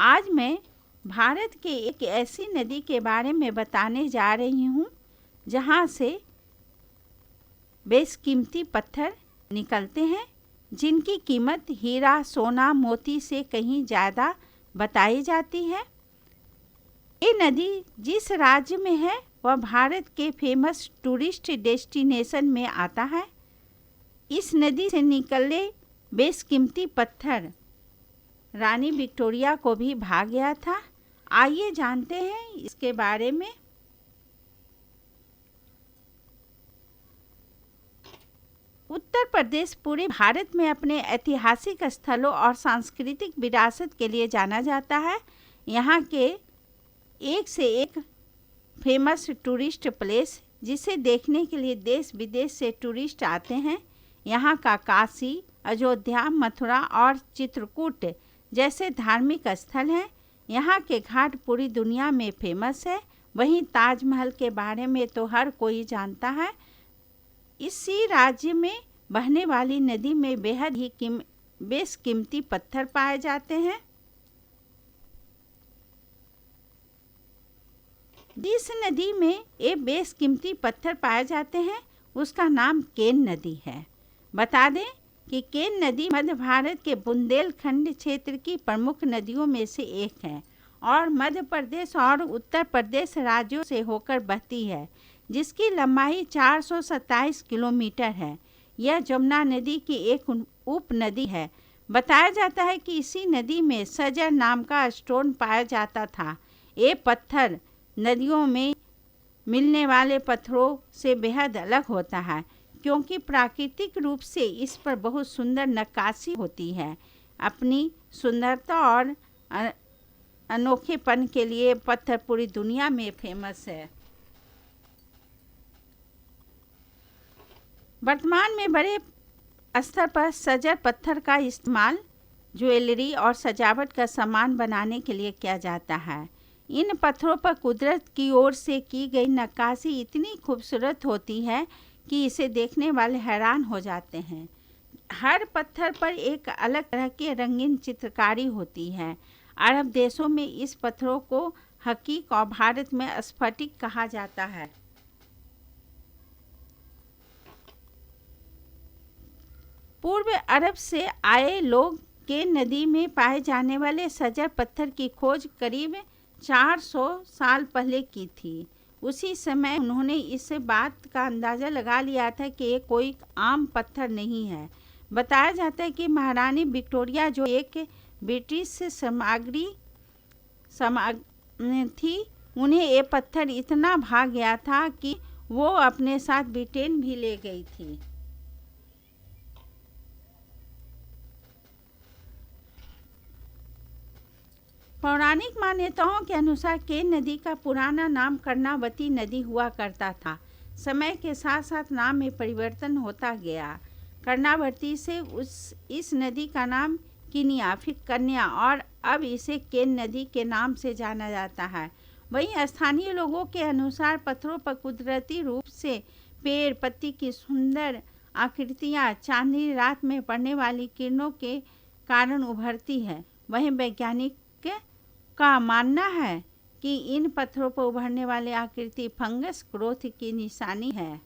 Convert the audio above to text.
आज मैं भारत के एक ऐसी नदी के बारे में बताने जा रही हूँ जहाँ से बेशकीमती पत्थर निकलते हैं, जिनकी कीमत हीरा, सोना, मोती से कहीं ज़्यादा बताई जाती है। ये नदी जिस राज्य में है वह भारत के फेमस टूरिस्ट डेस्टिनेशन में आता है। इस नदी से निकले बेशकीमती पत्थर रानी विक्टोरिया को भी भा गया था। आइए जानते हैं इसके बारे में। उत्तर प्रदेश पूरे भारत में अपने ऐतिहासिक स्थलों और सांस्कृतिक विरासत के लिए जाना जाता है। यहाँ के एक से एक फेमस टूरिस्ट प्लेस जिसे देखने के लिए देश विदेश से टूरिस्ट आते हैं। यहाँ का काशी, अयोध्या, मथुरा और चित्रकूट जैसे धार्मिक स्थल हैं। यहाँ के घाट पूरी दुनिया में फेमस है। वहीं ताजमहल के बारे में तो हर कोई जानता है। इसी राज्य में बहने वाली नदी में बेहद ही बेशकीमती पत्थर पाए जाते हैं। जिस नदी में ये बेशकीमती पत्थर पाए जाते हैं उसका नाम केन नदी है। बता दें कि केन नदी मध्य भारत के बुंदेलखंड क्षेत्र की प्रमुख नदियों में से एक है और मध्य प्रदेश और उत्तर प्रदेश राज्यों से होकर बहती है, जिसकी लंबाई 427 किलोमीटर है। यह जमुना नदी की एक उप नदी है। बताया जाता है कि इसी नदी में सजर नाम का स्टोन पाया जाता था। ये पत्थर नदियों में मिलने वाले पत्थरों से बेहद अलग होता है, क्योंकि प्राकृतिक रूप से इस पर बहुत सुंदर नक्काशी होती है। अपनी सुंदरता और अनोखेपन के लिए पत्थर पूरी दुनिया में फेमस है। वर्तमान में बड़े स्तर पर सजर पत्थर का इस्तेमाल ज्वेलरी और सजावट का सामान बनाने के लिए किया जाता है। इन पत्थरों पर कुदरत की ओर से की गई नक्काशी इतनी खूबसूरत होती है कि इसे देखने वाले हैरान हो जाते हैं। हर पत्थर पर एक अलग तरह की रंगीन चित्रकारी होती है। अरब देशों में इस पत्थरों को हकीक और भारत में स्फटिक कहा जाता है। पूर्व अरब से आए लोग के नदी में पाए जाने वाले सजर पत्थर की खोज करीब 400 साल पहले की थी। उसी समय उन्होंने इस बात का अंदाज़ा लगा लिया था कि ये कोई आम पत्थर नहीं है। बताया जाता है कि महारानी विक्टोरिया जो एक ब्रिटिश थी, उन्हें ये पत्थर इतना भा गया था कि वो अपने साथ ब्रिटेन भी ले गई थी। पौराणिक मान्यताओं के अनुसार केन नदी का पुराना नाम कर्णावती नदी हुआ करता था। समय के साथ साथ नाम में परिवर्तन होता गया। कर्णावती से इस नदी का नाम किनिया, फिर कन्या और अब इसे केन नदी के नाम से जाना जाता है। वहीं स्थानीय लोगों के अनुसार पत्थरों पर कुदरती रूप से पेड़ पत्ती की सुंदर आकृतियाँ चांदनी रात में पड़ने वाली किरणों के कारण उभरती है। वहीं वैज्ञानिक का मानना है कि इन पत्थरों पर उभरने वाली आकृति फंगस ग्रोथ की निशानी है।